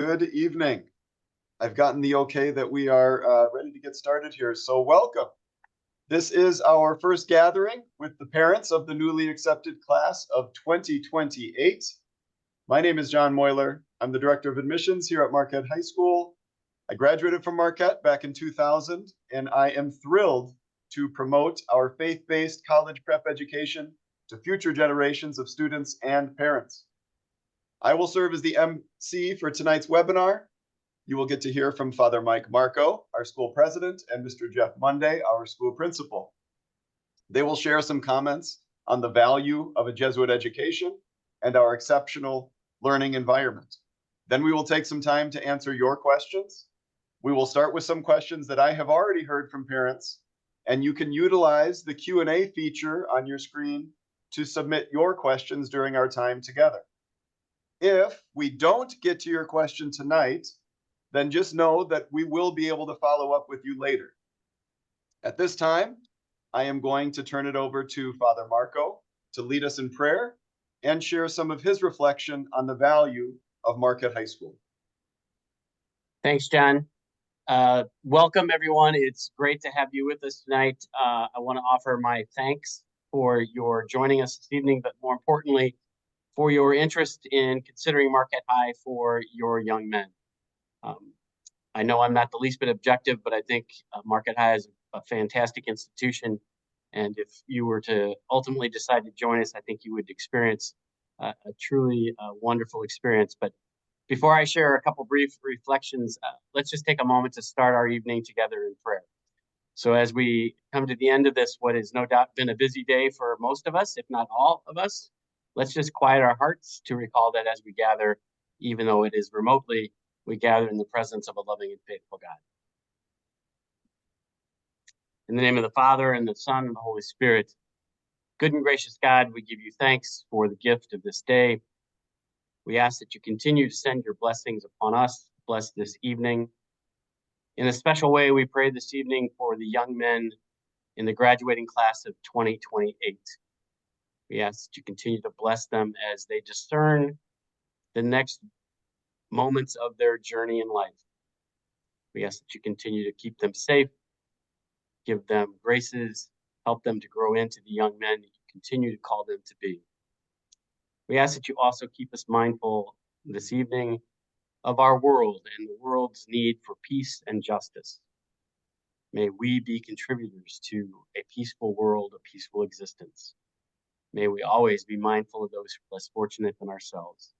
Good evening. I've gotten the okay that we are ready to get started here, so welcome. This is our first gathering with the parents of the newly accepted class of 2028. My name is John Meuler. I'm the Director of Admissions here at Marquette High School. I graduated from Marquette back in 2000, and I am thrilled to promote our faith-based college prep education to future generations of students and parents. I will serve as the MC for tonight's webinar. You will get to hear from Father Mike Marco, our school president, and Mr. Jeff Monday, our school principal. They will share some comments on the value of a Jesuit education and our exceptional learning environment. Then we will take some time to answer your questions. We will start with some questions that I have already heard from parents, and you can utilize the Q&A feature on your screen to submit your questions during our time together. If we don't get to your question tonight, then just know that we will be able to follow up with you later. At this time, I am going to turn it over to Father Marco to lead us in prayer and share some of his reflection on the value of Marquette High School. Thanks, John. Welcome, everyone. It's great to have you with us tonight. I want to offer my thanks for your joining us this evening, but more importantly, for your interest in considering Marquette High for your young men. I know I'm not the least bit objective, but I think Marquette High is a fantastic institution. And if you were to ultimately decide to join us, I think you would experience a truly wonderful experience. But before I share a couple brief reflections, let's just take a moment to start our evening together in prayer. So as we come to the end of this, what has no doubt been a busy day for most of us, if not all of us, let's just quiet our hearts to recall that as we gather, even though it is remotely, we gather in the presence of a loving and faithful God. In the name of the Father, and the Son, and the Holy Spirit, good and gracious God, we give you thanks for the gift of this day. We ask that you continue to send your blessings upon us, bless this evening. In a special way, we pray this evening for the young men in the graduating class of 2028. We ask that you continue to bless them as they discern the next moments of their journey in life. We ask that you continue to keep them safe, give them graces, help them to grow into the young men that you continue to call them to be. We ask that you also keep us mindful this evening of our world and the world's need for peace and justice. May we be contributors to a peaceful world, a peaceful existence. May we always be mindful of those who are less fortunate than ourselves.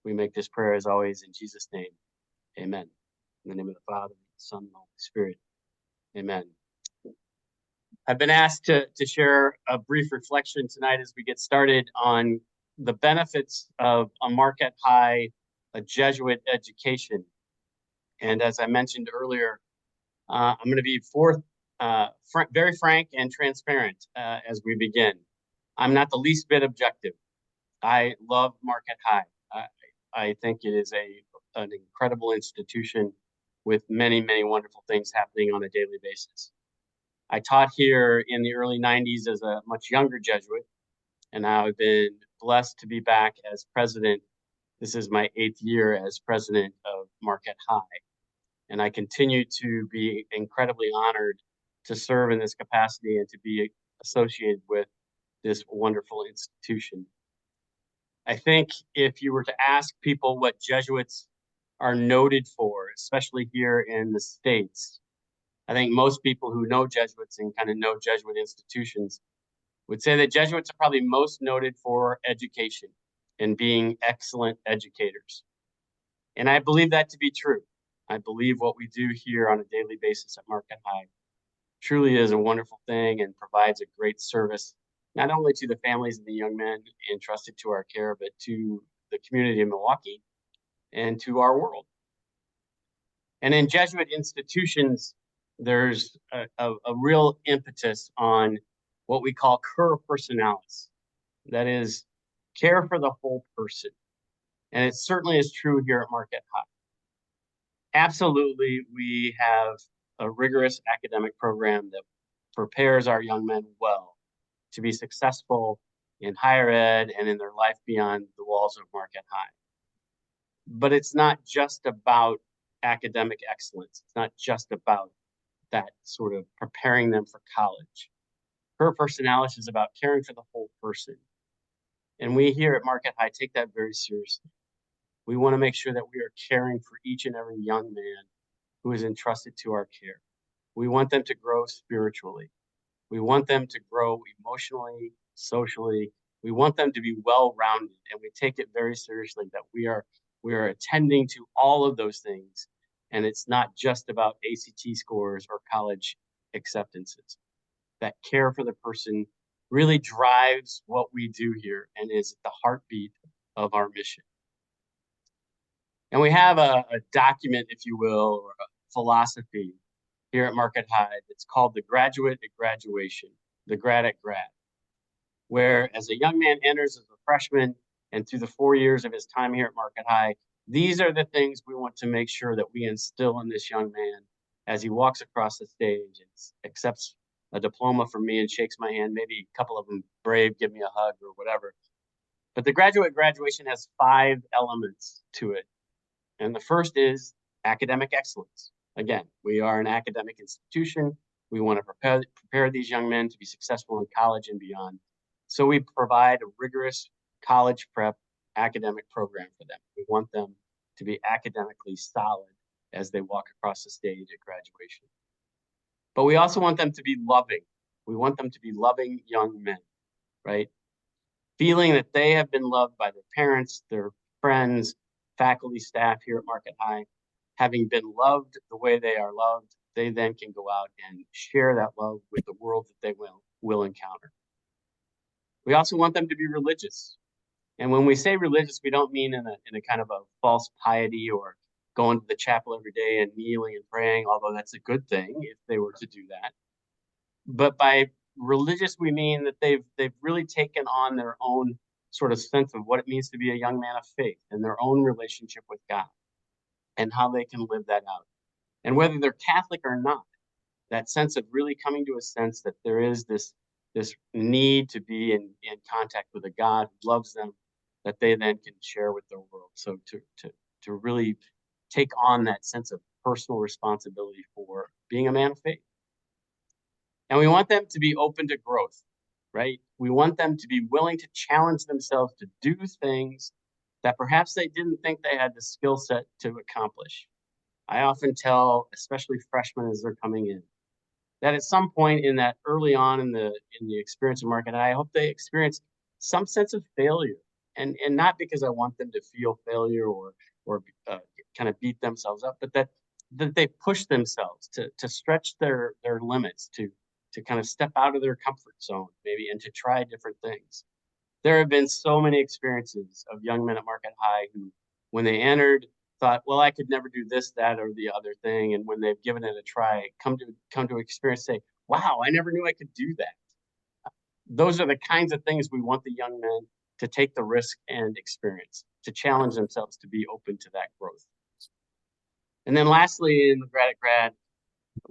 We make this prayer as always in Jesus' name. Amen. In the name of the Father, the Son, and the Holy Spirit. Amen. I've been asked to share a brief reflection tonight as we get started on the benefits of a Marquette High, a Jesuit education. And as I mentioned earlier, I'm going to be very frank and transparent as we begin. I'm not the least bit objective. I love Marquette High. I think it is an incredible institution with many, many wonderful things happening on a daily basis. I taught here in the early 90s as a much younger Jesuit, and I've been blessed to be back as president. This is my 8th year as president of Marquette High, and I continue to be incredibly honored to serve in this capacity and to be associated with this wonderful institution. I think if you were to ask people what Jesuits are noted for, especially here in the States, I think most people who know Jesuits and kind of know Jesuit institutions would say that Jesuits are probably most noted for education and being excellent educators. And I believe that to be true. I believe what we do here on a daily basis at Marquette High truly is a wonderful thing and provides a great service, not only to the families and the young men entrusted to our care, but to the community of Milwaukee and to our world. And in Jesuit institutions, there's a real impetus on what we call cura personalis, that is, care for the whole person. And it certainly is true here at Marquette High. Absolutely, we have a rigorous academic program that prepares our young men well to be successful in higher ed and in their life beyond the walls of Marquette High. but it's not just about academic excellence. It's not just about that sort of preparing them for college. Her personality is about caring for the whole person. And we here at Marquette High take that very seriously. We want to make sure that we are caring for each and every young man who is entrusted to our care. We want them to grow spiritually. We want them to grow emotionally, socially. We want them to be well-rounded, and we take it very seriously that we are attending to all of those things, and it's not just about ACT scores or college acceptances. That care for the person really drives what we do here and is the heartbeat of our mission. And we have a document, if you will, or a philosophy here at Marquette High that's called the Graduate at Graduation, the Grad at Grad, where as a young man enters as a freshman and through the 4 years of his time here at Marquette High, these are the things we want to make sure that we instill in this young man as he walks across the stage and accepts a diploma from me and shakes my hand, maybe a couple of them brave, give me a hug or whatever. But the graduate graduation has 5 elements to it. And the first is academic excellence. Again, we are an academic institution. We want to prepare these young men to be successful in college and beyond. So we provide a rigorous college prep academic program for them. We want them to be academically solid as they walk across the stage at graduation. But we also want them to be loving. We want them to be loving young men, right? Feeling that they have been loved by their parents, their friends, faculty, staff here at Marquette High. Having been loved the way they are loved, they then can go out and share that love with the world that they will encounter. We also want them to be religious. And when we say religious, we don't mean in a kind of a false piety or going to the chapel every day and kneeling and praying, although that's a good thing if they were to do that. But by religious, we mean that they've really taken on their own sort of sense of what it means to be a young man of faith and their own relationship with God and how they can live that out. And whether they're Catholic or not, that sense of really coming to a sense that there is this need to be in contact with a God who loves them, that they then can share with the world. So to really take on that sense of personal responsibility for being a man of faith. And we want them to be open to growth, right? We want them to be willing to challenge themselves to do things that perhaps they didn't think they had the skill set to accomplish. I often tell, especially freshmen as they're coming in, that at some point in that early on in the experience of Marquette, I hope they experience some sense of failure, and not because I want them to feel failure or kind of beat themselves up, but that they push themselves to stretch their limits, to kind of step out of their comfort zone, maybe, and to try different things. There have been so many experiences of young men at Marquette High who, when they entered, thought, well, I could never do this, that, or the other thing. And when they've given it a try, come to experience, say, wow, I never knew I could do that. Those are the kinds of things we want the young men to take the risk and experience, to challenge themselves to be open to that growth. And then lastly, in the grad,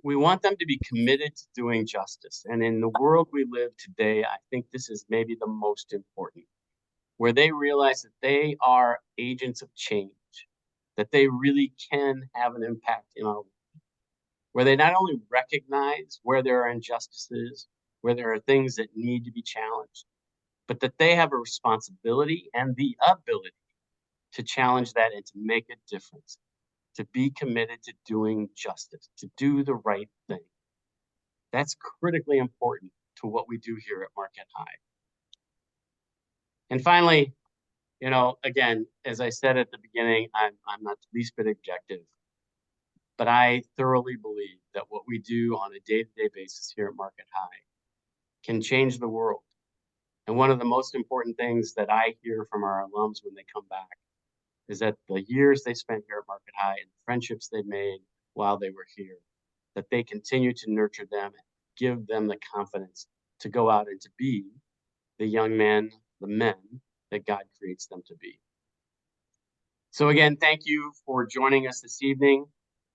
we want them to be committed to doing justice. And in the world we live today, I think this is maybe the most important, where they realize that they are agents of change, that they really can have an impact in our world, where they not only recognize where there are injustices, where there are things that need to be challenged, but that they have a responsibility and the ability to challenge that and to make a difference, to be committed to doing justice, to do the right thing. That's critically important to what we do here at Marquette High. And finally, again, as I said at the beginning, I'm not the least bit objective, but I thoroughly believe that what we do on a day-to-day basis here at Marquette High can change the world. And one of the most important things that I hear from our alums when they come back is that the years they spent here at Marquette High and the friendships they made while they were here, that they continue to nurture them and give them the confidence to go out and to be the young men, the men that God creates them to be. So again, thank you for joining us this evening.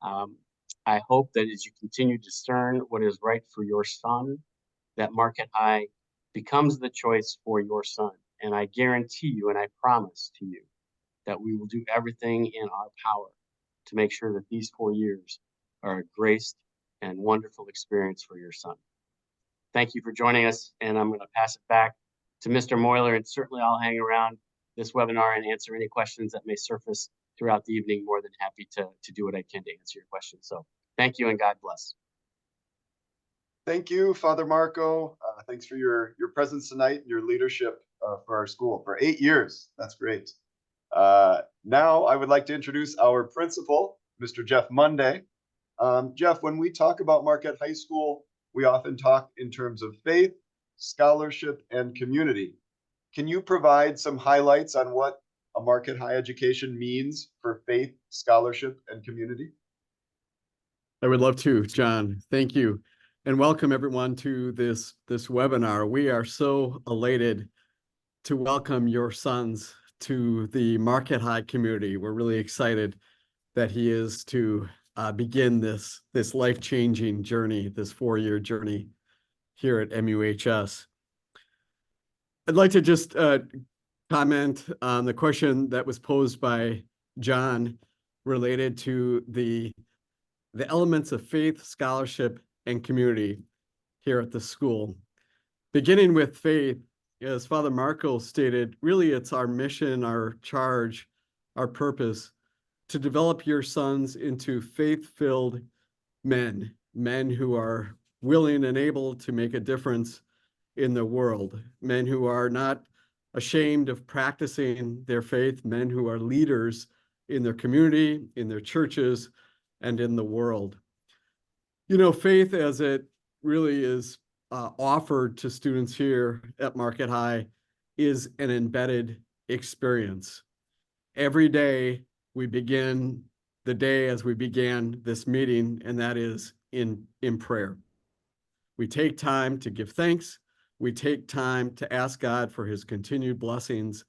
I hope that as you continue to discern what is right for your son, that Marquette High becomes the choice for your son. And I guarantee you, and I promise to you, that we will do everything in our power to make sure that these 4 years are a graced and wonderful experience for your son. Thank you for joining us, and I'm going to pass it back to Mr. Meuler, and certainly I'll hang around this webinar and answer any questions that may surface throughout the evening. More than happy to do what I can to answer your questions. So thank you and God bless. Thank you, Father Marco. Thanks for your presence tonight and your leadership for our school for 8 years. That's great. Now I would like to introduce our principal, Mr. Jeff Monday. Jeff, when we talk about Marquette High School, we often talk in terms of faith, scholarship, and community. Can you provide some highlights on what a Marquette High education means for faith, scholarship, and community? I would love to, John. Thank you. And welcome everyone to this webinar. We are so elated to welcome your sons to the Marquette High community. We're really excited that he is to begin this life-changing journey, this 4-year journey here at MUHS. I'd like to just comment on the question that was posed by John related to the elements of faith, scholarship, and community here at the school. Beginning with faith, as Father Marco stated, really it's our mission, our charge, our purpose to develop your sons into faith-filled men who are willing and able to make a difference in the world, men who are not ashamed of practicing their faith, men who are leaders in their community, in their churches, and in the world. You know, faith as it really is offered to students here at Marquette High is an embedded experience. Every day we begin the day as we began this meeting, and that is in prayer. We take time to give thanks. We take time to ask God for his continued blessings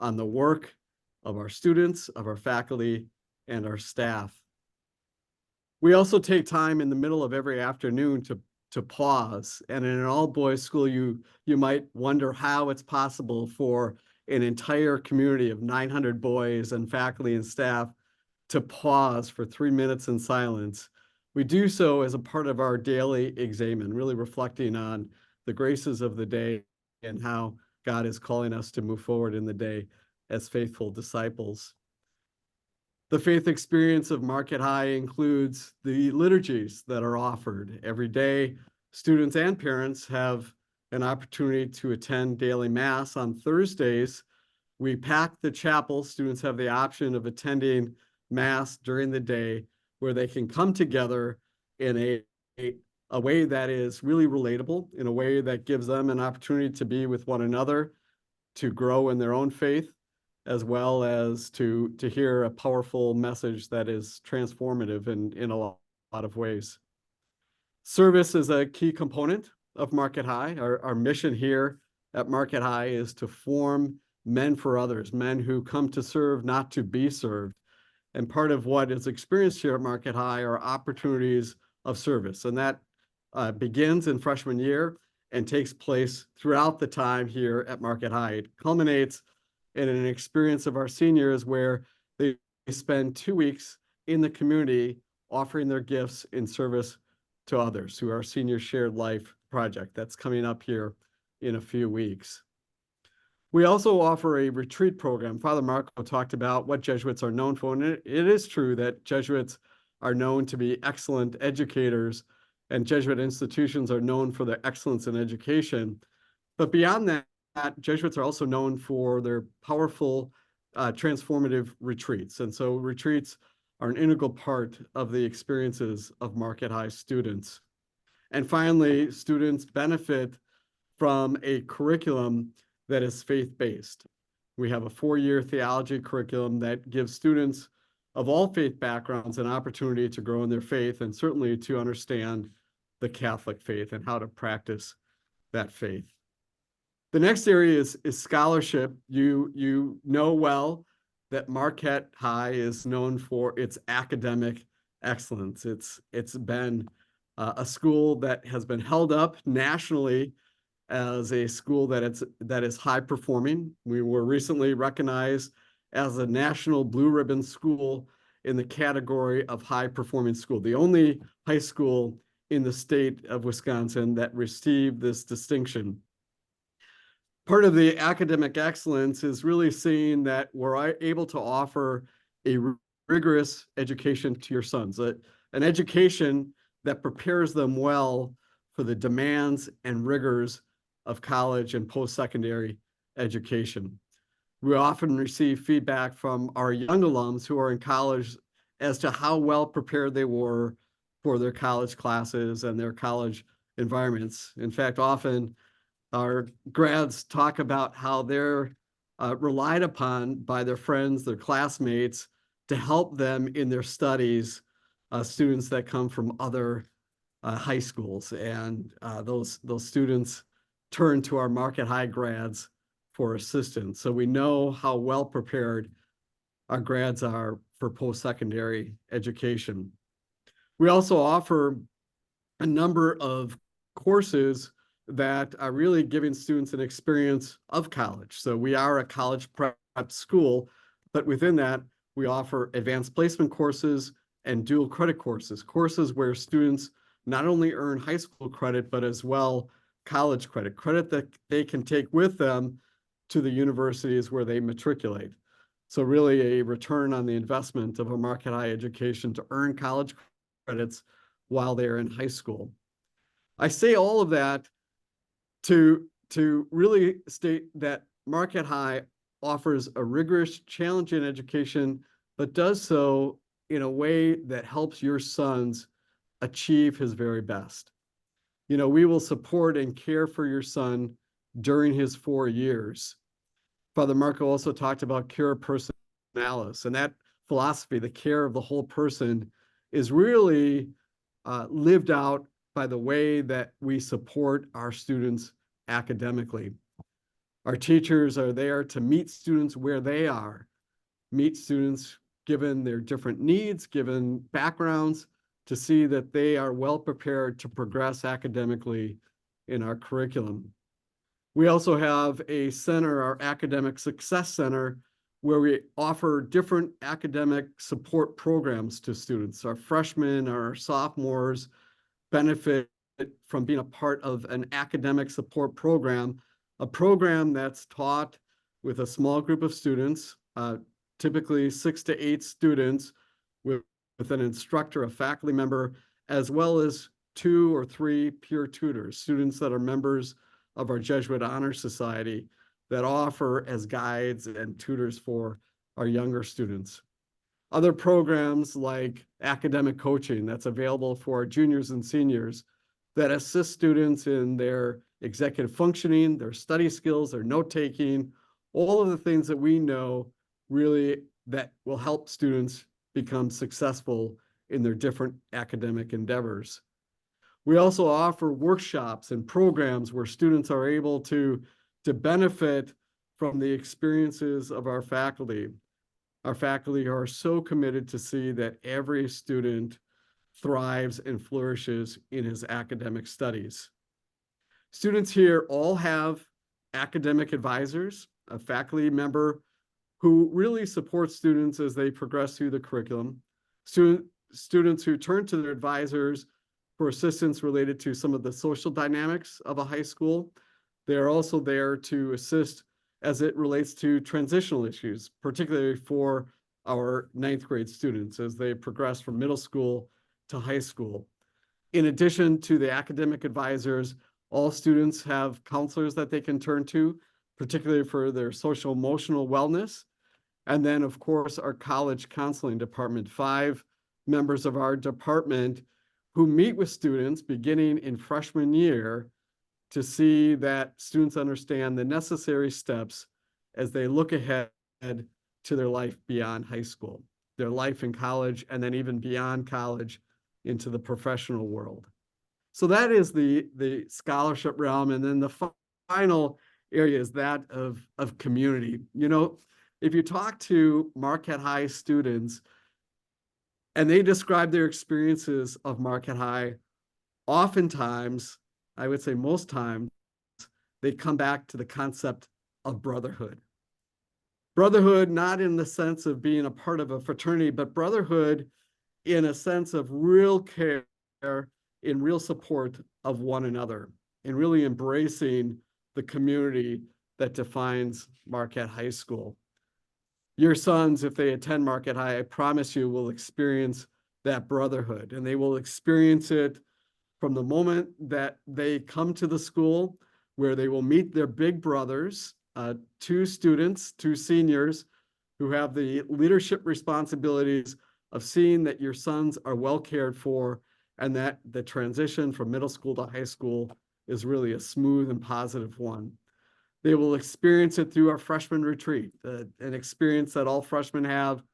on the work of our students, of our faculty, and our staff. We also take time in the middle of every afternoon to pause. And in an all-boys school, you might wonder how it's possible for an entire community of 900 boys and faculty and staff to pause for 3 minutes in silence. We do so as a part of our daily examen, really reflecting on the graces of the day and how God is calling us to move forward in the day as faithful disciples. The faith experience of Marquette High includes the liturgies that are offered. Every day, students and parents have an opportunity to attend daily mass. On Thursdays, we pack the chapel. Students have the option of attending mass during the day where they can come together in a way that is really relatable, in a way that gives them an opportunity to be with one another, to grow in their own faith, as well as to hear a powerful message that is transformative in a lot of ways. Service is a key component of Marquette High. Our mission here at Marquette High is to form men for others, men who come to serve, not to be served. And part of what is experienced here at Marquette High are opportunities of service. And that begins in freshman year and takes place throughout the time here at Marquette High. It culminates in an experience of our seniors where they spend 2 weeks in the community offering their gifts in service to others through our Senior Shared Life project that's coming up here in a few weeks. We also offer a retreat program. Father Marco talked about what Jesuits are known for, and it is true that Jesuits are known to be excellent educators, and Jesuit institutions are known for their excellence in education. But beyond that, Jesuits are also known for their powerful transformative retreats. And so retreats are an integral part of the experiences of Marquette High students. And finally, students benefit from a curriculum that is faith-based. We have a 4-year theology curriculum that gives students of all faith backgrounds an opportunity to grow in their faith and certainly to understand the Catholic faith and how to practice that faith. The next area is scholarship. You know well that Marquette High is known for its academic excellence. It's been a school that has been held up nationally as a school that is high performing. We were recently recognized as a national blue ribbon school in the category of high performing school, the only high school in the state of Wisconsin that received this distinction. Part of the academic excellence is really seeing that we're able to offer a rigorous education to your sons, an education that prepares them well for the demands and rigors of college and post-secondary education. We often receive feedback from our young alums who are in college as to how well prepared they were for their college classes and their college environments. In fact, often our grads talk about how they're relied upon by their friends, their classmates, to help them in their studies, students that come from other high schools. And those students turn to our Marquette High grads for assistance. So we know how well prepared our grads are for post-secondary education. We also offer a number of courses that are really giving students an experience of college. So we are a college prep school, but within that, we offer advanced placement courses and dual credit courses, courses where students not only earn high school credit, but as well college credit, credit that they can take with them to the universities where they matriculate. So really a return on the investment of a Marquette High education to earn college credits while they're in high school. I say all of that to really state that Marquette High offers a rigorous, challenging education, but does so in a way that helps your sons achieve his very best. You know, we will support and care for your son during his 4 years. Father Marco also talked about care personalis, and that philosophy, the care of the whole person, is really lived out by the way that we support our students academically. Our teachers are there to meet students where they are, meet students given their different needs, given backgrounds, to see that they are well prepared to progress academically in our curriculum. We also have a center, our Academic Success Center, where we offer different academic support programs to students. Our freshmen, our sophomores benefit from being a part of an academic support program, a program that's taught with a small group of students, typically 6 to 8 students with an instructor, a faculty member, as well as 2 or 3 peer tutors, students that are members of our Jesuit Honor Society that offer as guides and tutors for our younger students. Other programs like academic coaching that's available for our juniors and seniors that assist students in their executive functioning, their study skills, their note-taking, all of the things that we know really that will help students become successful in their different academic endeavors. We also offer workshops and programs where students are able to benefit from the experiences of our faculty. Our faculty are so committed to see that every student thrives and flourishes in his academic studies. Students here all have academic advisors, a faculty member who really supports students as they progress through the curriculum, students who turn to their advisors for assistance related to some of the social dynamics of a high school. They're also there to assist as it relates to transitional issues, particularly for our 9th grade students as they progress from middle school to high school. In addition to the academic advisors, all students have counselors that they can turn to, particularly for their social emotional wellness. And then, of course, our college counseling department, 5 members of our department who meet with students beginning in freshman year to see that students understand the necessary steps as they look ahead to their life beyond high school, their life in college, and then even beyond college into the professional world. So that is the scholarship realm. And then the final area is that of community. You know, if you talk to Marquette High students and they describe their experiences of Marquette High, oftentimes, I would say most times, they come back to the concept of brotherhood. Brotherhood, not in the sense of being a part of a fraternity, but brotherhood in a sense of real care, in real support of one another, and really embracing the community that defines Marquette High School. Your sons, if they attend Marquette High, I promise you will experience that brotherhood, and they will experience it from the moment that they come to the school, where they will meet their big brothers, two students, two seniors, who have the leadership responsibilities of seeing that your sons are well cared for, and that the transition from middle school to high school is really a smooth and positive one. They will experience it through our freshman retreat, an experience that all freshmen have,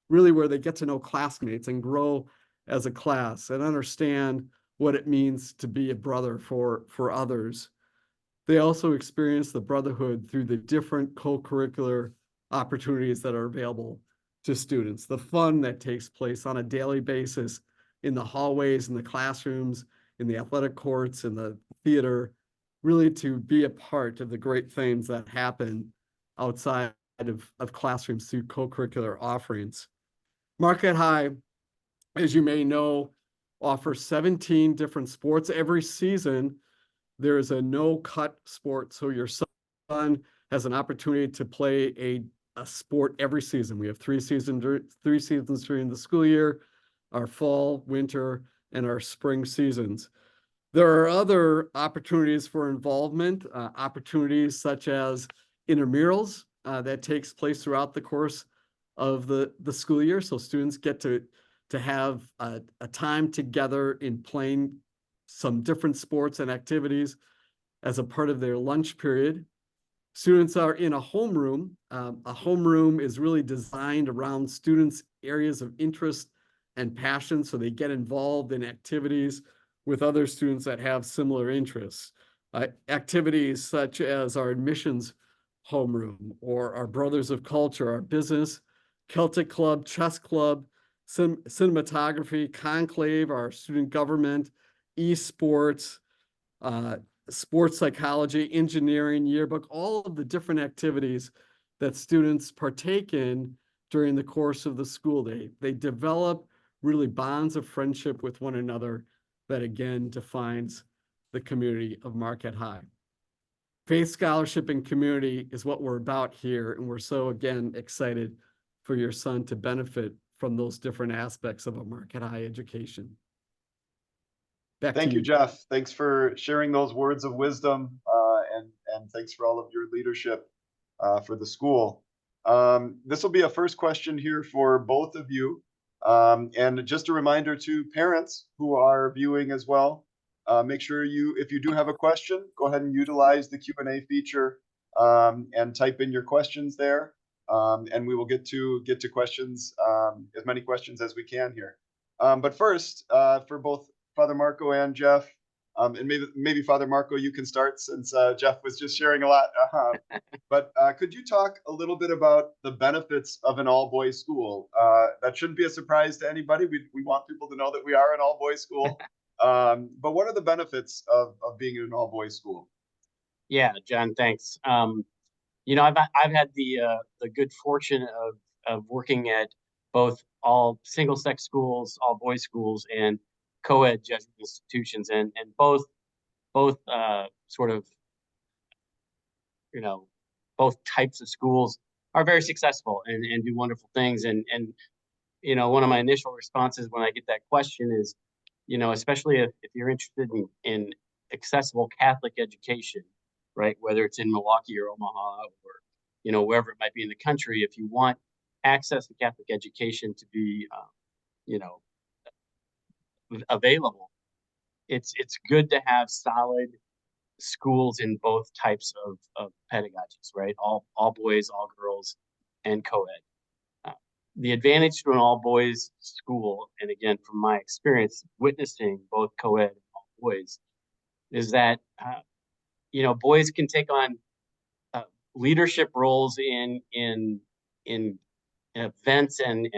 really where they get to know classmates and grow as a class and understand what it means to be a brother for others. They also experience the brotherhood through the different co-curricular opportunities that are available to students, the fun that takes place on a daily basis in the hallways, in the classrooms, in the athletic courts, in the theater, really to be a part of the great things that happen outside of classrooms through co-curricular offerings. Marquette High, as you may know, offers 17 different sports. Every season, there is a no-cut sport, so your son has an opportunity to play a sport every season. We have three seasons during the school year, our fall, winter, and our spring seasons. There are other opportunities for involvement, opportunities such as intramurals that takes place throughout the course of the school year. So students get to have a time together in playing some different sports and activities as a part of their lunch period. Students are in a homeroom. A homeroom is really designed around students' areas of interest and passion, so they get involved in activities with other students that have similar interests. Activities such as our admissions homeroom, or our Brothers of Culture, our business, Celtic Club, chess club, cinematography, conclave, our student government, esports, sports psychology, engineering, yearbook, all of the different activities that students partake in during the course of the school day. They develop really bonds of friendship with one another that again defines the community of Marquette High. Faith, scholarship, and community is what we're about here, and we're so again excited for your son to benefit from those different aspects of a Marquette High education. Back to Thank you, you. Jeff. Thanks for sharing those words of wisdom, and thanks for all of your leadership for the school. This will be a first question here for both of you. And just a reminder to parents who are viewing as well, make sure if you do have a question, go ahead and utilize the Q&A feature and type in your questions there. And we will get to questions, as many questions as we can here. But first, for both Father Marco and Jeff, and maybe Father Marco, you can start since Jeff was just sharing a lot. But could you talk a little bit about the benefits of an all-boys school? That shouldn't be a surprise to anybody. We want people to know that we are an all-boys school. But what are the benefits of being in an all-boys school? Yeah, John, thanks. You know, I've had the good fortune of working at both all single-sex schools, all boys schools, and co-ed Jesuit institutions, and both sort of, you know, both types of schools are very successful and do wonderful things. And you know, one of my initial responses when I get that question is, you know, especially if you're interested in accessible Catholic education, right? Whether it's in Milwaukee or Omaha or, you know, wherever it might be in the country, if you want access to Catholic education to be, you know, available, it's good to have solid schools in both types of pedagogies, right? All boys, all girls, and co-ed. The advantage to an all boys school, and again, from my experience witnessing both co-ed and all boys, is that, you know, boys can take on leadership roles in events and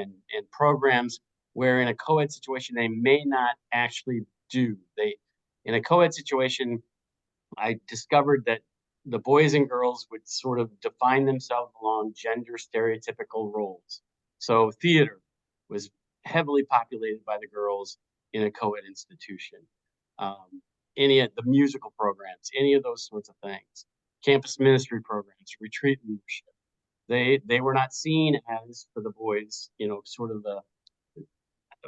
programs where in a co-ed situation they may not actually do. In a co-ed situation, I discovered that the boys and girls would sort of define themselves along gender stereotypical roles. So theater was heavily populated by the girls in a co-ed institution. Any of the musical programs, any of those sorts of things, campus ministry programs, retreat leadership, they were not seen as, for the boys, you know, sort of the,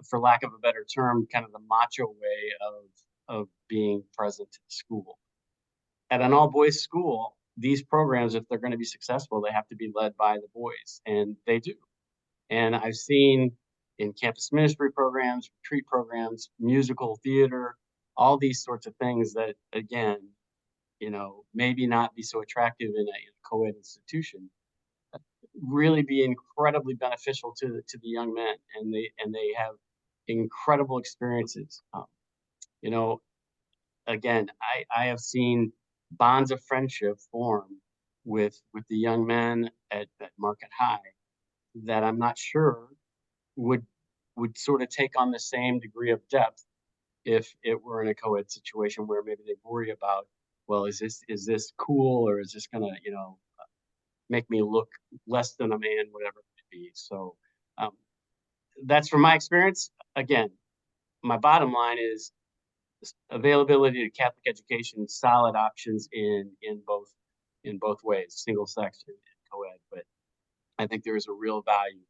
for lack of a better term, kind of the macho way of being present at school. At an all-boys school, these programs, if they're going to be successful, they have to be led by the boys, and they do. And I've seen in campus ministry programs, retreat programs, musical theater, all these sorts of things that, again, you know, maybe not be so attractive in a co-ed institution, really be incredibly beneficial to the young men, and they have incredible experiences. You know, again, I have seen bonds of friendship form with the young men at Marquette High that I'm not sure would sort of take on the same degree of depth if it were in a co-ed situation where maybe they worry about, well, is this cool, or is this gonna, you know, make me look less than a man, whatever it may be. So um, that's from my experience. Again, my bottom line is availability to Catholic education, solid options in both ways, single sex and co-ed. But I think there is a real value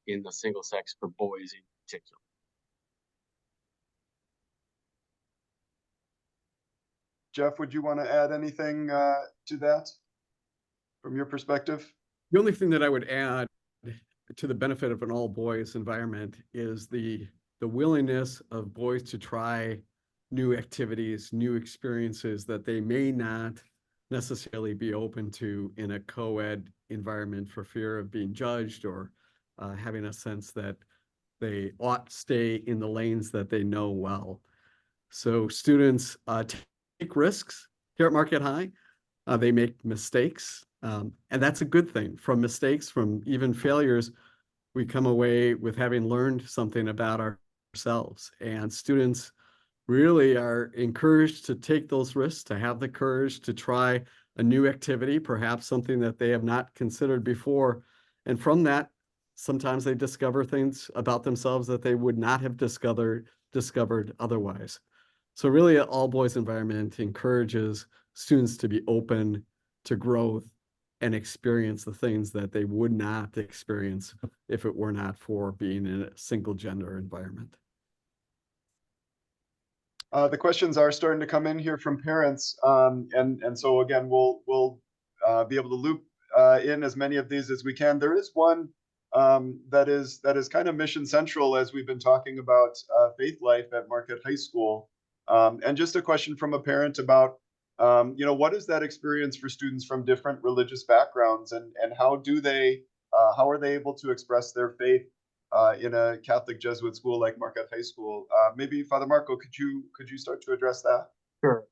in the single sex for boys in particular. Jeff, would you want to add anything to that from your perspective? The only thing that I would add to the benefit of an all boys environment is the willingness of boys to try new activities, new experiences that they may not necessarily be open to in a co-ed environment for fear of being judged or having a sense that they ought to stay in the lanes that they know well. So students take risks here at Marquette High. They make mistakes, and that's a good thing. From mistakes, from even failures, we come away with having learned something about ourselves. And students really are encouraged to take those risks, to have the courage to try a new activity, perhaps something that they have not considered before. And from that, sometimes they discover things about themselves that they would not have discovered otherwise. So really, an all-boys environment encourages students to be open to growth and experience the things that they would not experience if it were not for being in a single gender environment. The questions are starting to come in here from parents, and so again, we'll be able to loop in as many of these as we can. There is one that is kind of mission central as we've been talking about faith life at Marquette High School, and just a question from a parent about you know, what is that experience for students from different religious backgrounds, and how are they able to express their faith in a Catholic Jesuit school like Marquette High School? Maybe Father Marco, could you start to address that?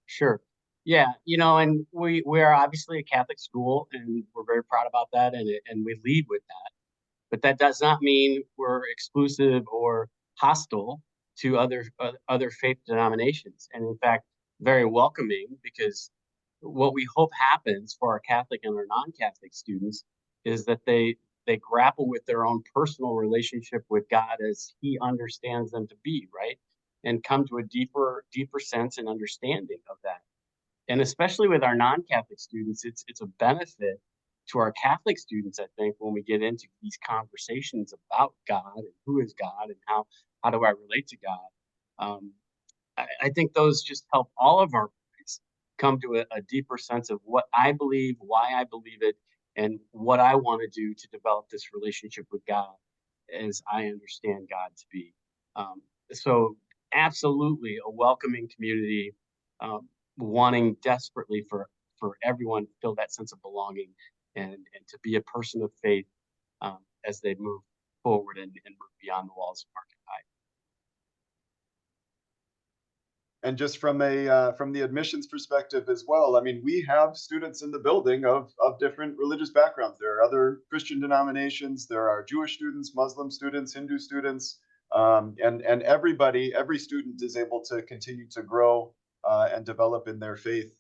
Sure. Yeah, you know, and we are obviously a Catholic school, and we're very proud about that, and we lead with that. But that does not mean we're exclusive or hostile to other faith denominations, and in fact, very welcoming, because what we hope happens for our Catholic and our non-Catholic students is that they grapple with their own personal relationship with God as He understands them to be, right? And come to a deeper sense and understanding of that. And especially with our non-Catholic students, it's a benefit to our Catholic students, I think, when we get into these conversations about God and who is God and how do I relate to God. I think those just help all of our boys come to a deeper sense of what I believe, why I believe it, and what I want to do to develop this relationship with God as I understand God to be. So absolutely a welcoming community, wanting desperately for everyone to feel that sense of belonging and to be a person of faith as they move forward and move beyond the walls of Marquette High. And just from the admissions perspective as well, I mean, we have students in the building of different religious backgrounds. There are other Christian denominations, there are Jewish students, Muslim students, Hindu students, and every student is able to continue to grow and develop in their faith.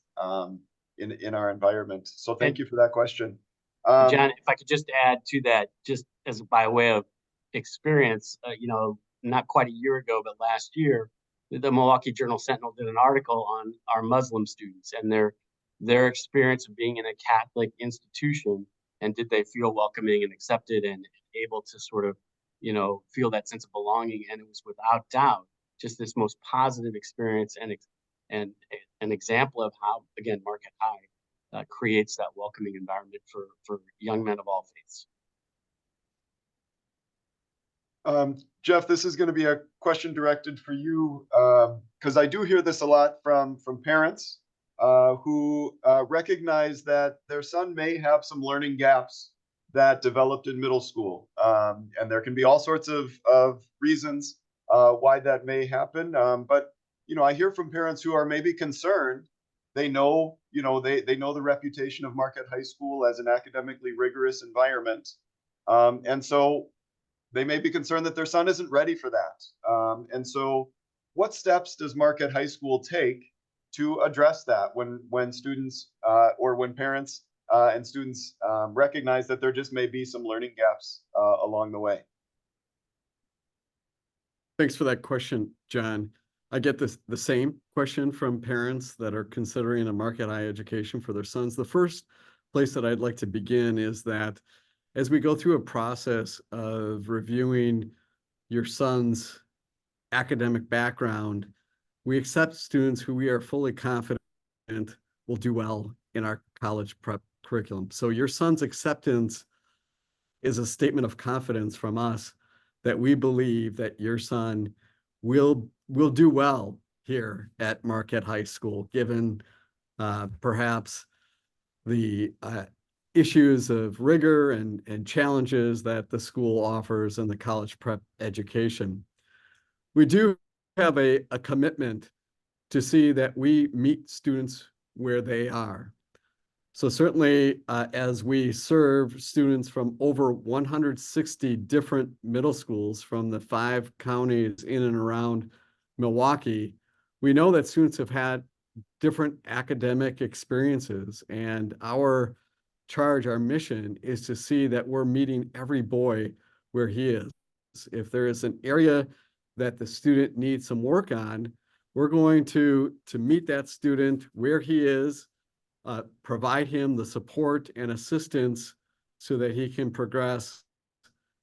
in our environment. So thank And- you for that question. John, if I could just add to that, just as by way of experience, not quite a year ago, but last year, the Milwaukee Journal Sentinel did an article on our Muslim students and their experience of being in a Catholic institution, and did they feel welcoming and accepted and able to sort of, feel that sense of belonging. And it was without doubt just this most positive experience and an example of how, again, Marquette High creates that welcoming environment for young men of all faiths. Jeff, this is going to be a question directed for you, because I do hear this a lot from parents who recognize that their son may have some learning gaps that developed in middle school. And there can be all sorts of reasons why that may happen. But, I hear from parents who are maybe concerned. They know, they know the reputation of Marquette High School as an academically rigorous environment. And so they may be concerned that their son isn't ready for that. And so what steps does Marquette High School take to address that when students or when parents and students recognize that there just may be some learning gaps along the way? Thanks for that question, John. I get the same question from parents that are considering a Marquette High education for their sons. The first place that I'd like to begin is that as we go through a process of reviewing your son's academic background, we accept students who we are fully confident will do well in our college prep curriculum. So your son's acceptance is a statement of confidence from us that we believe that your son will do well here at Marquette High School, given perhaps the issues of rigor and challenges that the school offers in the college prep education. We do have a commitment to see that we meet students where they are. So certainly as we serve students from over 160 different middle schools from the 5 counties in and around Milwaukee, we know that students have had different academic experiences, and our charge, our mission is to see that we're meeting every boy where he is. If there is an area that the student needs some work on, we're going to meet that student where he is, provide him the support and assistance so that he can progress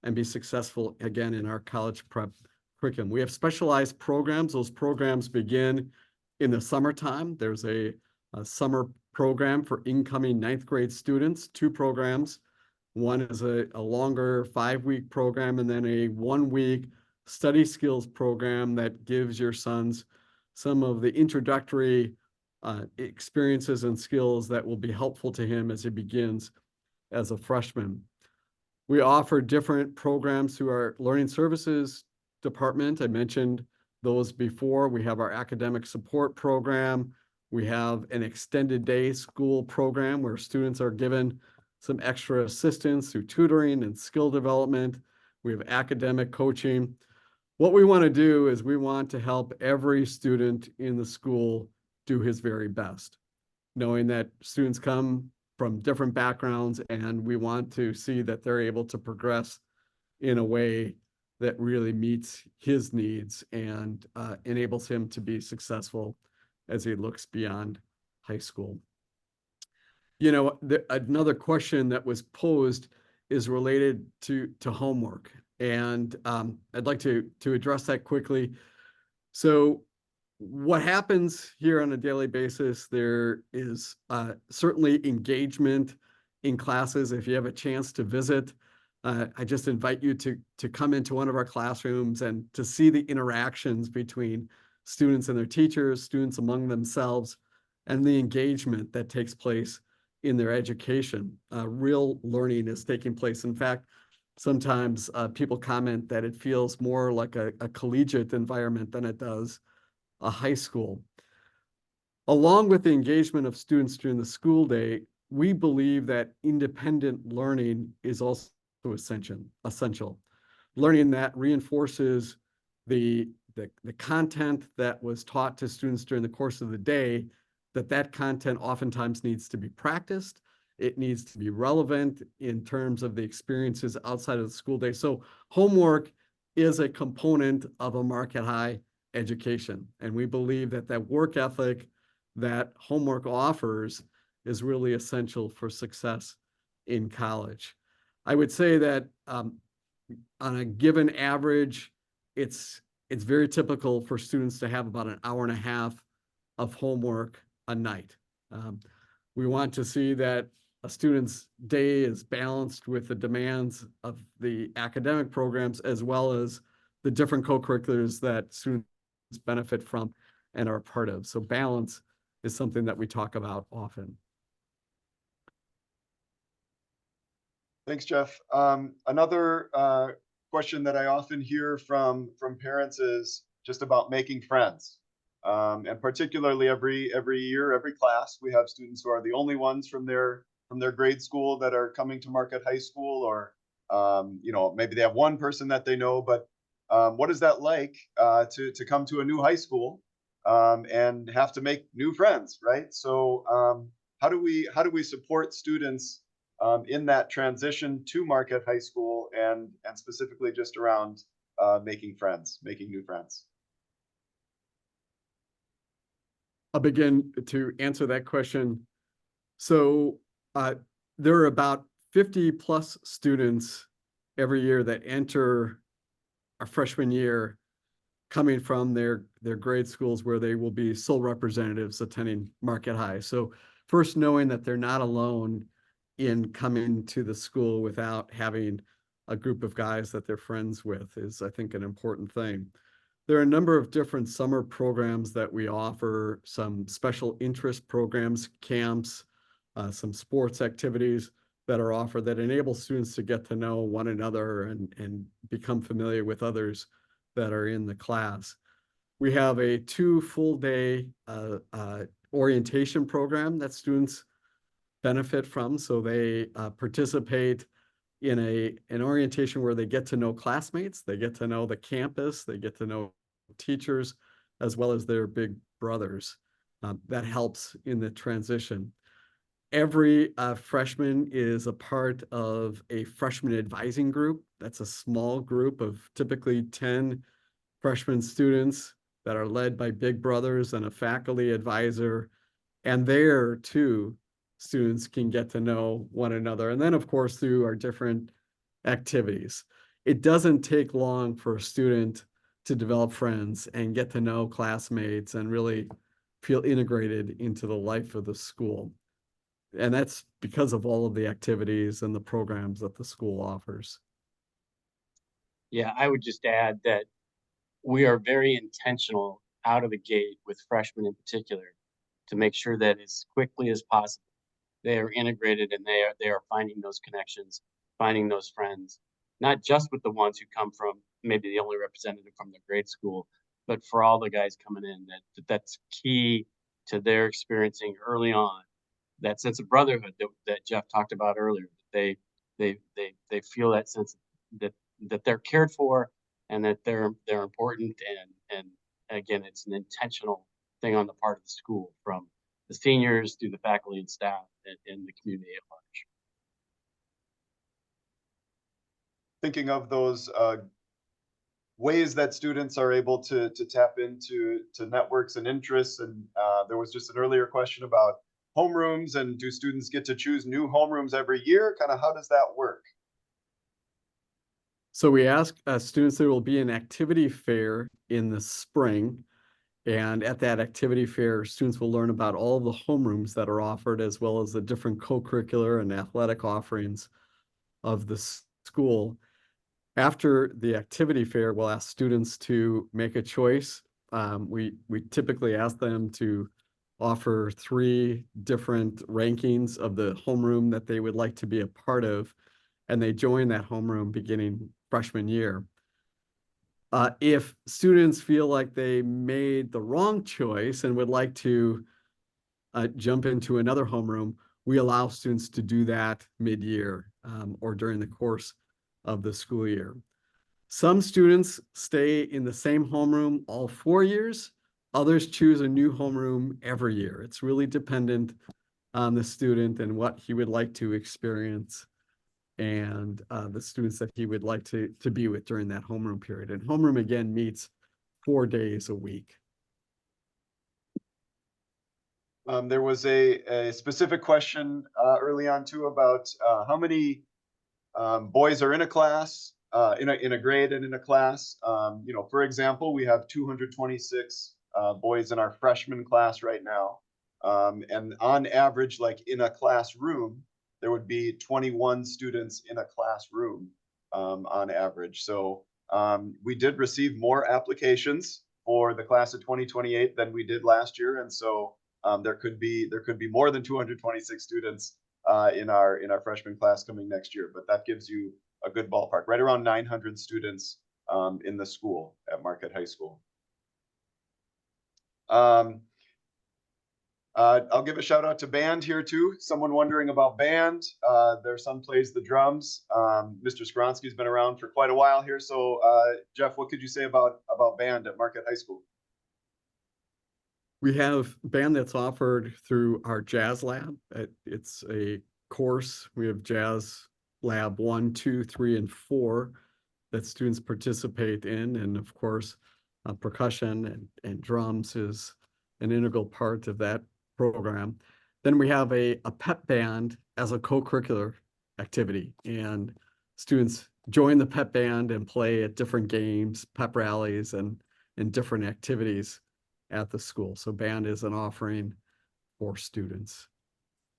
and be successful again in our college prep curriculum. We have specialized programs. Those programs begin in the summertime. There's a summer program for incoming 9th grade students, 2 programs. One is a longer 5-week program, and then a 1-week study skills program that gives your sons some of the introductory experiences and skills that will be helpful to him as he begins as a freshman. We offer different programs through our Learning Services department. I mentioned those before. We have our academic support program. We have an extended day school program where students are given some extra assistance through tutoring and skill development. We have academic coaching. What we want to do is we want to help every student in the school do his very best, knowing that students come from different backgrounds, and we want to see that they're able to progress in a way that really meets his needs and enables him to be successful as he looks beyond high school. Another question that was posed is related to homework, and I'd like to address that quickly. So what happens here on a daily basis, there is certainly engagement in classes. If you have a chance to visit, I just invite you to come into one of our classrooms and to see the interactions between students and their teachers, students among themselves, and the engagement that takes place in their education. Real learning is taking place. In fact, sometimes people comment that it feels more like a collegiate environment than it does a high school. Along with the engagement of students during the school day, we believe that independent learning is also essential. Learning that reinforces the content that was taught to students during the course of the day that content oftentimes needs to be practiced. It needs to be relevant in terms of the experiences outside of the school day. So homework is a component of a Marquette High education. And we believe that that work ethic that homework offers is really essential for success in college. I would say that on a given average, it's very typical for students to have about an hour and a half of homework a night. We want to see that a student's day is balanced with the demands of the academic programs, as well as the different co-curriculars that students benefit from and are a part of. So balance is something that we talk about often. Thanks, Jeff. Another question that I often hear from parents is just about making friends. And particularly every year, every class, we have students who are the only ones from their grade school that are coming to Marquette High School, or maybe they have one person that they know. But what is that like to come to a new high school and have to make new friends, right? So how do we support students in that transition to Marquette High School, and specifically just around making new friends? I'll begin to answer that question. So there are about 50 plus students every year that enter our freshman year coming from their grade schools where they will be sole representatives attending Marquette High. So first, knowing that they're not alone in coming to the school without having a group of guys that they're friends with is, I think, an important thing. There are a number of different summer programs that we offer, some special interest programs, camps, some sports activities that are offered that enable students to get to know one another and become familiar with others that are in the class. We have a 2 full day orientation program that students benefit from. So they participate in an orientation where they get to know classmates, they get to know the campus, they get to know teachers, as well as their big brothers. That helps in the transition. Every freshman is a part of a freshman advising group. That's a small group of typically 10 freshman students that are led by big brothers and a faculty advisor. And there too, students can get to know one another. And then, of course, through our different activities. It doesn't take long for a student to develop friends and get to know classmates and really feel integrated into the life of the school. And that's because of all of the activities and the programs that the school offers. Yeah, I would just add that we are very intentional out of the gate with freshmen in particular to make sure that as quickly as possible they are integrated and they are finding those connections, finding those friends, not just with the ones who come from maybe the only representative from their grade school, but for all the guys coming in. That's key to their experiencing early on that sense of brotherhood that Jeff talked about earlier. They feel that sense that they're cared for and that they're important, and again, it's an intentional thing on the part of the school, from the seniors through the faculty and staff and the community at large. Thinking of those ways that students are able to tap into networks and interests, and there was just an earlier question about homerooms, and do students get to choose new homerooms every year? Kind of how does that work? So we ask students, there will be an activity fair in the spring. And at that activity fair, students will learn about all of the homerooms that are offered, as well as the different co-curricular and athletic offerings of the school. After the activity fair, we'll ask students to make a choice. We typically ask them to offer 3 different rankings of the homeroom that they would like to be a part of, and they join that homeroom beginning freshman year. If students feel like they made the wrong choice and would like to jump into another homeroom, we allow students to do that mid-year or during the course of the school year. Some students stay in the same homeroom all 4 years. Others choose a new homeroom every year. It's really dependent on the student and what he would like to experience and the students that he would like to be with during that homeroom period. And homeroom, again, meets 4 days a week. There was a specific question early on too about how many boys are in a class, in a grade and in a class. You know, for example, we have 226 boys in our freshman class right now. And on average, like in a classroom, there would be 21 students in a classroom on average. So we did receive more applications for the class of 2028 than we did last year. And so there could be more than 226 students in our freshman class coming next year, but that gives you a good ballpark, right around 900 students in the school at Marquette High School. I'll give a shout out to band here too. Someone wondering about band. Their son plays the drums. Mr. Skronsky's been around for quite a while here. So Jeff, what could you say about band at Marquette High School? We have band that's offered through our Jazz Lab. It's a course. We have Jazz Lab 1, 2, 3, and 4 that students participate in. And of course, percussion and drums is an integral part of that program. Then we have a pep band as a co-curricular activity. And students join the pep band and play at different games, pep rallies, and different activities at the school. So band is an offering for students.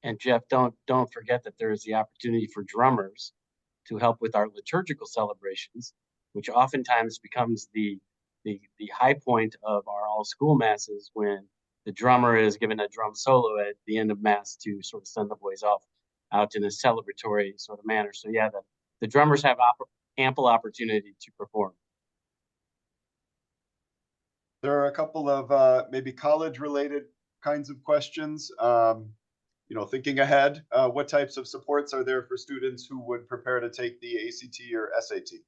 And Jeff, don't forget that there is the opportunity for drummers to help with our liturgical celebrations, which oftentimes becomes the high point of our all school masses when the drummer is given a drum solo at the end of mass to sort of send the boys off out in a celebratory sort of manner. So yeah, the drummers have ample opportunity to perform. There are a couple of maybe college-related kinds of questions. You know, thinking ahead, what types of supports are there for students who would prepare to take the ACT or SAT?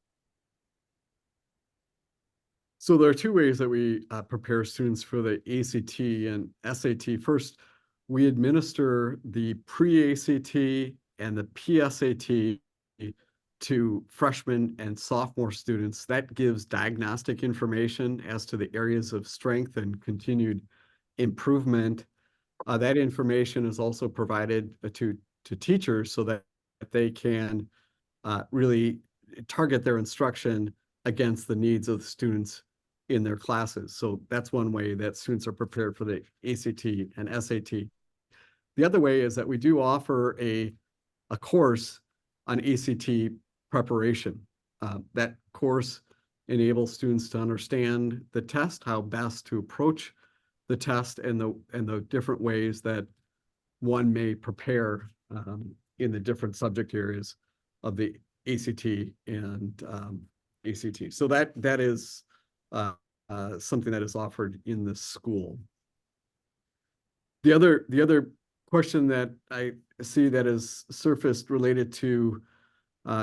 So there are two ways that we prepare students for the ACT and SAT. First, we administer the pre-ACT and the PSAT to freshmen and sophomore students. That gives diagnostic information as to the areas of strength and continued improvement. That information is also provided to teachers so that they can really target their instruction against the needs of the students in their classes. So that's one way that students are prepared for the ACT and SAT. The other way is that we do offer a course on ACT preparation. That course enables students to understand the test, how best to approach the test, and the different ways that one may prepare in the different subject areas of the ACT and ACT. So that is something that is offered in the school. The other question that I see that is surfaced related to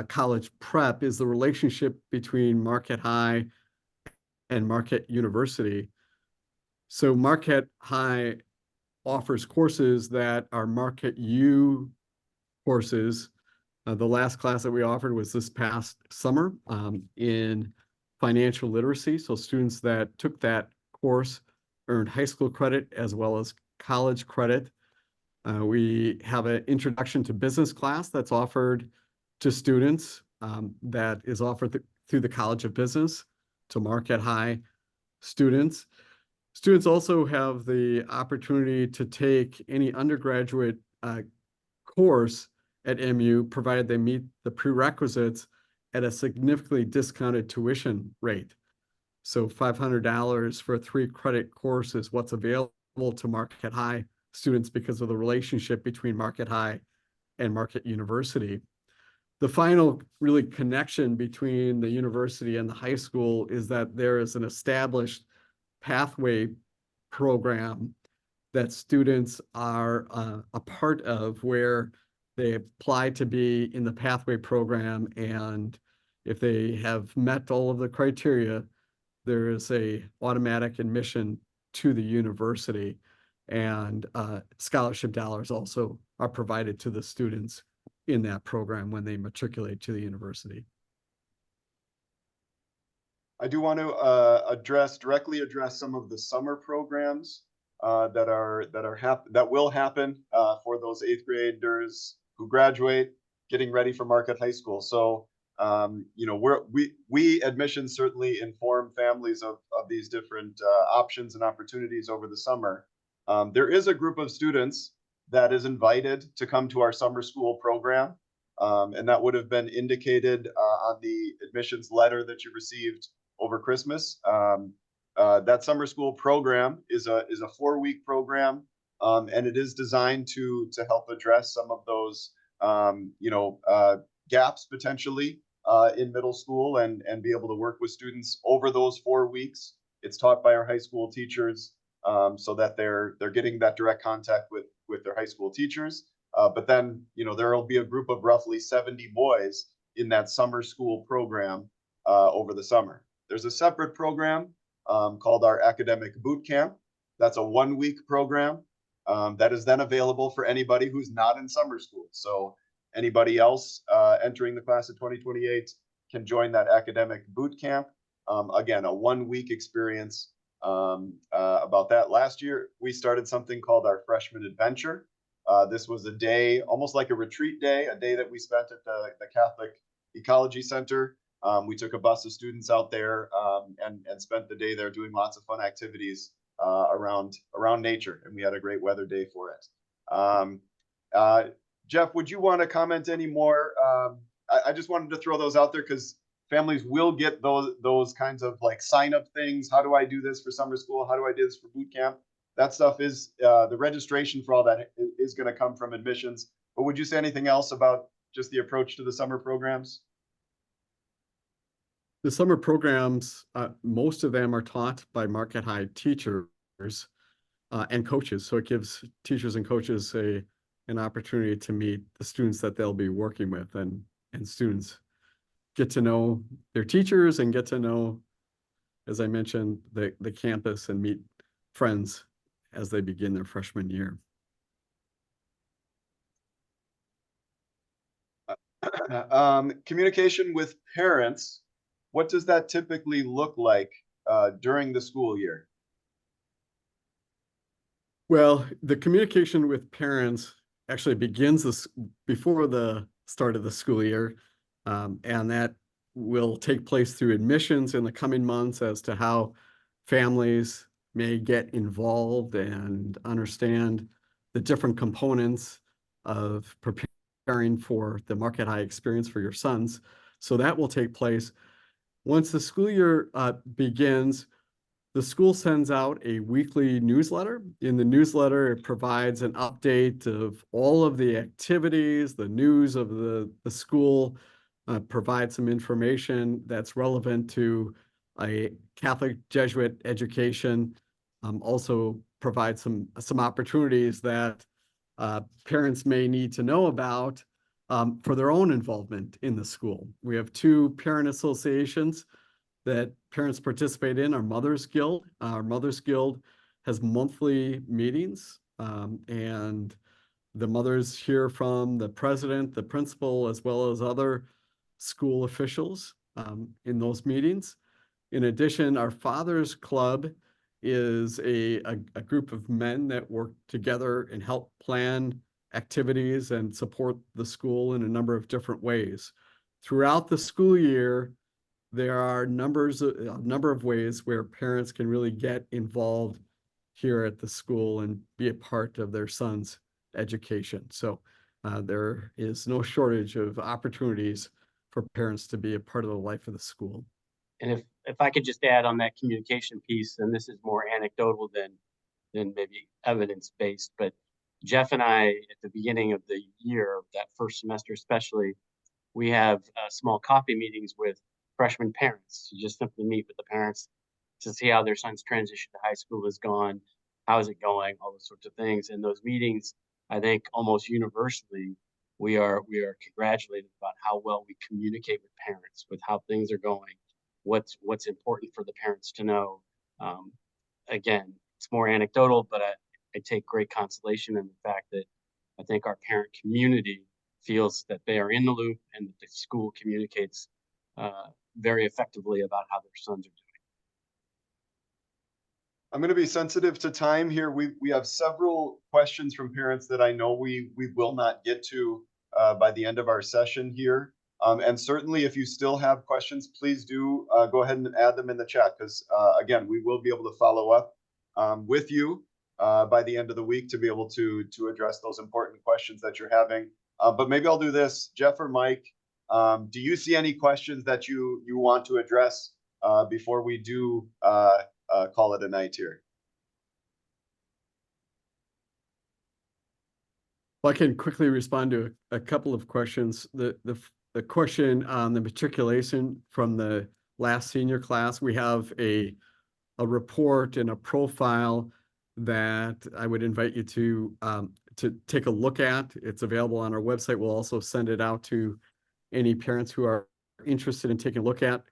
college prep is the relationship between Marquette High and Marquette University. So Marquette High offers courses that are Marquette U courses. The last class that we offered was this past summer in financial literacy. So students that took that course earned high school credit as well as college credit. We have an introduction to business class that's offered to students that is offered through the College of Business to Marquette High students. Students also have the opportunity to take any undergraduate course at MU, provided they meet the prerequisites at a significantly discounted tuition rate. So $500 for a 3-credit course is what's available to Marquette High students because of the relationship between Marquette High and Marquette University. The final really connection between the university and the high school is that there is an established pathway program that students are a part of, where they apply to be in the pathway program, and if they have met all of the criteria, there is a automatic admission to the university. And scholarship dollars also are provided to the students in that program when they matriculate to the university. I do want to directly address some of the summer programs that will happen for those 8th graders who graduate, getting ready for Marquette High School. So you know, we admissions certainly inform families of these different options and opportunities over the summer. There is a group of students that is invited to come to our summer school program, and that would have been indicated on the admissions letter that you received over Christmas. That summer school program is a 4-week program, and it is designed to help address some of those you know, gaps potentially in middle school and be able to work with students over those 4 weeks. It's taught by our high school teachers, so that they're getting that direct contact with their high school teachers. But then, you know, there will be a group of roughly 70 boys in that summer school program over the summer. There's a separate program called our Academic Boot Camp. That's a 1-week program that is then available for anybody who's not in summer school. So anybody else entering the class of 2028 can join that Academic Boot Camp. Again, a 1-week experience. About that, last year we started something called our Freshman Adventure. This was a day, almost like a retreat day, a day that we spent at the Catholic Ecology Center. We took a bus of students out there and spent the day there doing lots of fun activities around nature, and we had a great weather day for it. Jeff, would you want to comment any more? I just wanted to throw those out there because families will get those kinds of like sign up things. How do I do this for summer school? How do I do this for boot camp? That stuff is the registration for all that is going to come from admissions. But would you say anything else about just the approach to the summer programs? The summer programs, most of them are taught by Marquette High teachers and coaches. So it gives teachers and coaches an opportunity to meet the students that they'll be working with, and students get to know their teachers and get to know, as I mentioned, the campus and meet friends as they begin their freshman year. Communication with parents, what does that typically look like during the school year? Well, the communication with parents actually begins before the start of the school year, and that will take place through admissions in the coming months as to how families may get involved and understand the different components of preparing for the Marquette High experience for your sons. So that will take place. Once the school year begins, the school sends out a weekly newsletter. In the newsletter, it provides an update of all of the activities, the news of the school, provides some information that's relevant to a Catholic Jesuit education, also provides some opportunities that parents may need to know about for their own involvement in the school. We have 2 parent associations that parents participate in. Our Mothers Guild. Our Mothers Guild has monthly meetings, and the mothers hear from the president, the principal, as well as other school officials in those meetings. In addition, our Fathers Club is a group of men that work together and help plan activities and support the school in a number of different ways. Throughout the school year, there are a number of ways where parents can really get involved here at the school and be a part of their son's education. So there is no shortage of opportunities for parents to be a part of the life of the school. And if I could just add on that communication piece, and this is more anecdotal than maybe evidence-based, but Jeff and I, at the beginning of the year, that first semester especially, we have small coffee meetings with freshman parents. You just simply meet with the parents to see how their son's transition to high school has gone, how is it going, all those sorts of things. And those meetings, I think almost universally, we are congratulated about how well we communicate with parents, with how things are going, what's important for the parents to know. Again, it's more anecdotal, but I take great consolation in the fact that I think our parent community feels that they are in the loop and that the school communicates very effectively about how their sons are doing. I'm going to be sensitive to time here. We have several questions from parents that I know we will not get to by the end of our session here. And certainly, if you still have questions, please do go ahead and add them in the chat, because again, we will be able to follow up with you by the end of the week to be able to address those important questions that you're having. But maybe I'll do this, Jeff or Mike. Do you see any questions that you want to address before we do call it a night here? Well, I can quickly respond to a couple of questions. The question on the matriculation from the last senior class, we have a report and a profile that I would invite you to take a look at. It's available on our website. We'll also send it out to any parents who are interested in taking a look at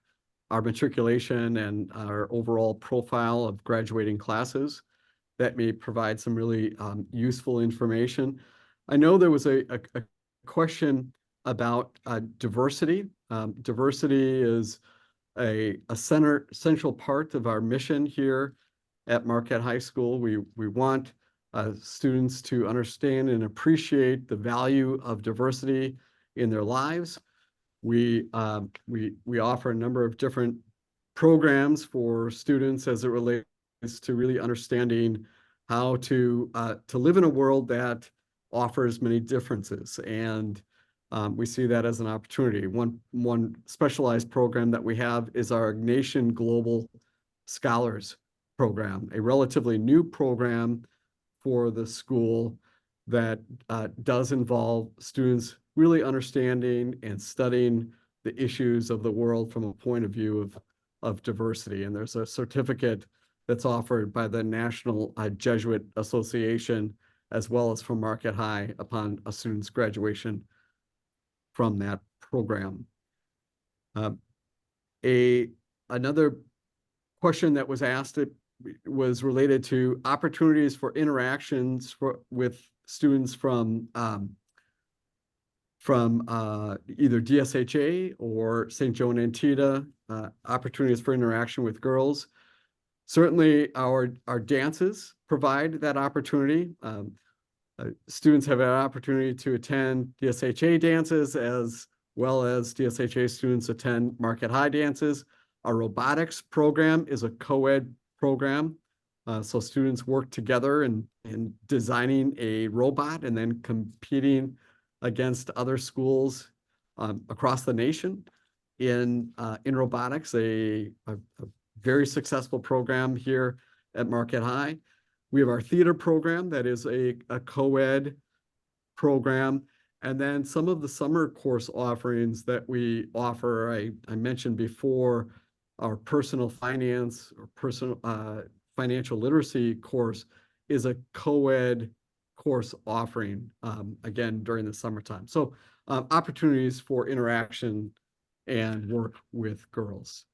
our matriculation and our overall profile of graduating classes. That may provide some really useful information. I know there was a question about diversity. Diversity is a central part of our mission here at Marquette High School. We want students to understand and appreciate the value of diversity in their lives. We offer a number of different programs for students as it relates to really understanding how to live in a world that offers many differences, and we see that as an opportunity. One specialized program that we have is our Ignatian Global Scholars Program, a relatively new program for the school that does involve students really understanding and studying the issues of the world from a point of view of diversity. And there's a certificate that's offered by the National Jesuit Association, as well as from Marquette High, upon a student's graduation from that program. Another question that was asked was related to opportunities for interactions with students from either DSHA or St. Joe and Antietam, opportunities for interaction with girls. Certainly our dances provide that opportunity. Students have an opportunity to attend DSHA dances as well as DSHA students attend Marquette High dances. Our robotics program is a co-ed program. So students work together in designing a robot and then competing against other schools across the nation in robotics, a very successful program here at Marquette High. We have our theater program that is a co-ed program. And then some of the summer course offerings that we offer, I mentioned before, our personal finance or personal financial literacy course is a co-ed course offering, again, during the summertime. So opportunities for interaction and work with girls.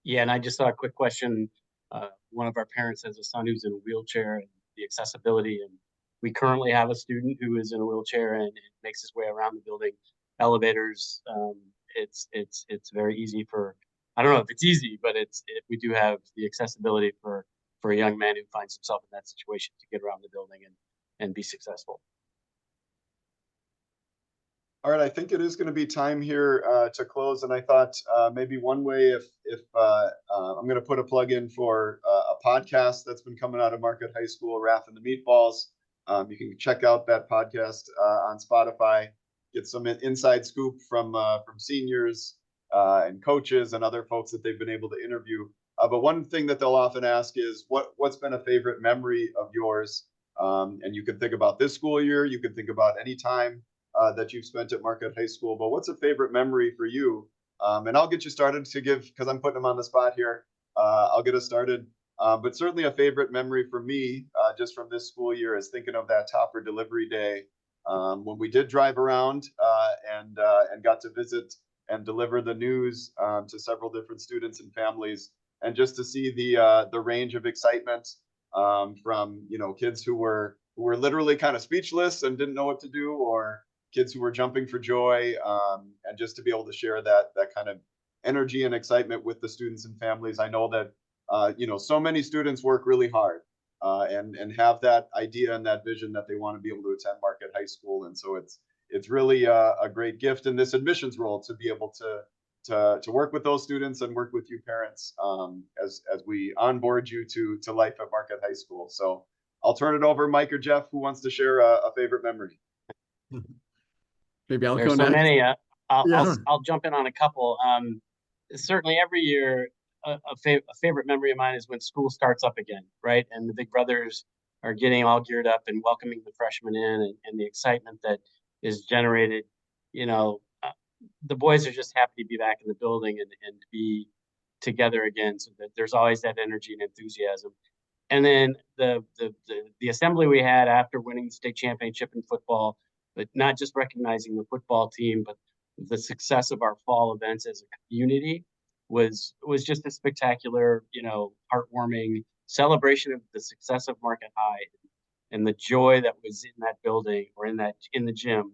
Yeah, and I just saw a quick question. One of our parents has a son who's in a wheelchair, and the accessibility, and we currently have a student who is in a wheelchair and makes his way around the building. Elevators, it's very easy for, I don't know if it's easy, but we do have the accessibility for a young man who finds himself in that situation to get around the building and be successful. All right, I think it is going to be time here to close, and I thought maybe one way, if I'm going to put a plug in for a podcast that's been coming out of Marquette High School, Raph and the Meatballs. You can check out that podcast on Spotify, get some inside scoop from seniors and coaches and other folks that they've been able to interview. But one thing that they'll often ask is, what's been a favorite memory of yours? And you can think about this school year, you can think about any time that you've spent at Marquette High School, but what's a favorite memory for you? And I'll get you started to give, because I'm putting them on the spot here. I'll get us started. But certainly a favorite memory for me, just from this school year, is thinking of that topper delivery day when we did drive around and got to visit and deliver the news to several different students and families. and just to see the range of excitement from kids who were literally kind of speechless and didn't know what to do, or kids who were jumping for joy, and just to be able to share that kind of energy and excitement with the students and families. I know that so many students work really hard and have that idea and that vision that they want to be able to attend Marquette High School, and so it's really a great gift in this admissions role to be able to work with those students and work with you parents as we onboard you to life at Marquette High School. So I'll turn it over, Mike or Jeff, who wants to share a favorite memory. Maybe I'll There's go so next. many. Yeah. I'll jump in on a couple. Certainly every year, a favorite memory of mine is when school starts up again, right? And the big brothers are getting all geared up and welcoming the freshmen in, and the excitement that is generated. The boys are just happy to be back in the building and to be together again. So that there's always that energy and enthusiasm. And then the assembly we had after winning the state championship in football, but not just recognizing the football team, but the success of our fall events as a community was just a spectacular, heartwarming celebration of the success of Marquette High and the joy that was in that building or in the gym.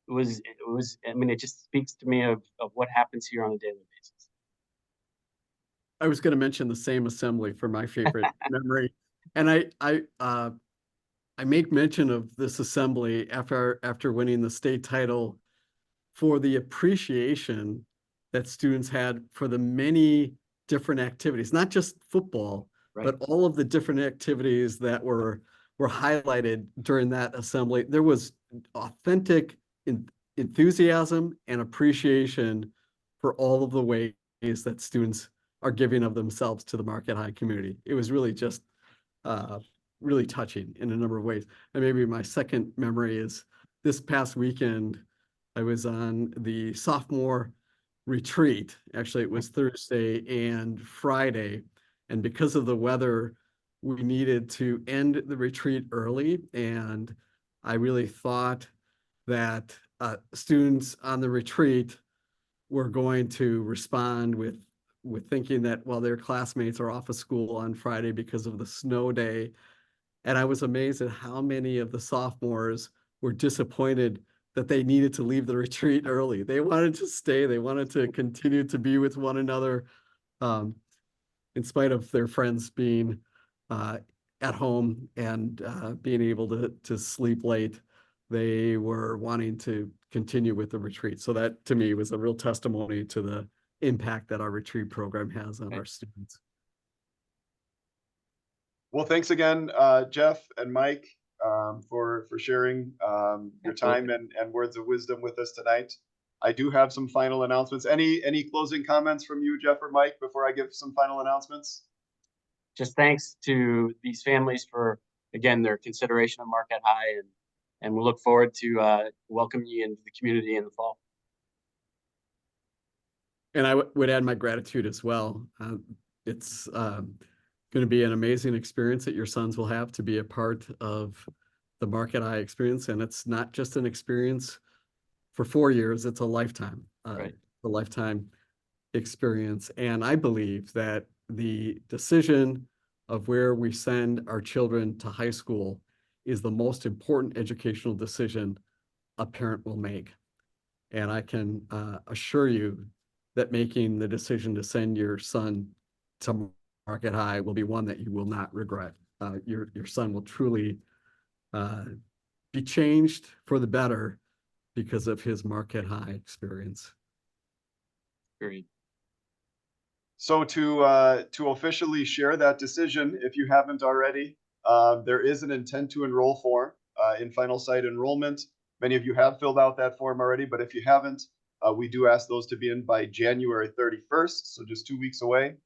It was, I mean, it just speaks to me of what happens here on a daily basis. I was going to mention the same assembly for my favorite memory. And I make mention of this assembly after winning the state title for the appreciation that students had for the many different activities, not just football, Right. but all of the different activities that were highlighted during that assembly. There was authentic enthusiasm and appreciation for all of the ways that students are giving of themselves to the Marquette High community. It was really just really touching in a number of ways. And maybe my second memory is this past weekend, I was on the sophomore retreat. Actually, it was Thursday and Friday. And because of the weather, we needed to end the retreat early. And I really thought that students on the retreat were going to respond with thinking that, well, their classmates are off of school on Friday because of the snow day. And I was amazed at how many of the sophomores were disappointed that they needed to leave the retreat early. They wanted to stay. They wanted to continue to be with one another, in spite of their friends being at home and being able to sleep late. They were wanting to continue with the retreat. So that, to me, was a real testimony to the impact that our retreat program has on our students. Well, thanks again, Jeff and Mike, for sharing your time and words of wisdom with us tonight. I do have some final announcements. Any closing comments from you, Jeff or Mike, before I give some final announcements? Just thanks to these families for, again, their consideration of Marquette High, and we look forward to welcoming you into the community in the fall. And I would add my gratitude as well. It's going to be an amazing experience that your sons will have to be a part of the Marquette High experience. And it's not just an experience for 4 years, it's a lifetime, Right. a lifetime experience. And I believe that the decision of where we send our children to high school is the most important educational decision a parent will make. And I can assure you that making the decision to send your son to Marquette High will be one that you will not regret. Your son will truly be changed for the better because of his Marquette High experience. Agreed. So to officially share that decision, if you haven't already, there is an intent to enroll form in final site enrollment. Many of you have filled out that form already, but if you haven't, we do ask those to be in by January 31st, so just 2 weeks away.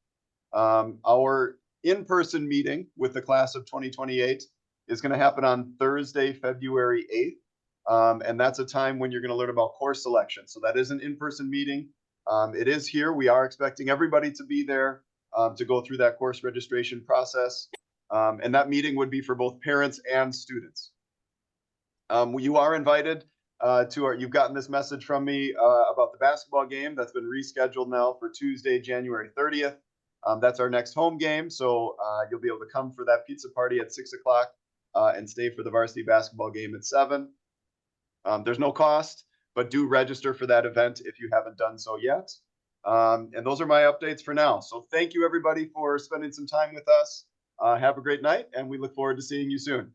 Our in-person meeting with the class of 2028 is going to happen on Thursday, February 8th. And that's a time when you're going to learn about course selection. So that is an in-person meeting. It is here. We are expecting everybody to be there to go through that course registration process. And that meeting would be for both parents and students. You are invited you've gotten this message from me about the basketball game that's been rescheduled now for Tuesday, January 30th. That's our next home game, so you'll be able to come for that pizza party at 6 o'clock and stay for the varsity basketball game at 7. There's no cost, but do register for that event if you haven't done so yet. And those are my updates for now. So thank you, everybody, for spending some time with us. Have a great night, and we look forward to seeing you soon.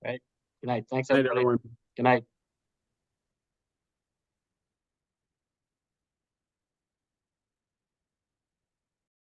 Right. Good night. Thanks, Night, everybody. everyone. Good night.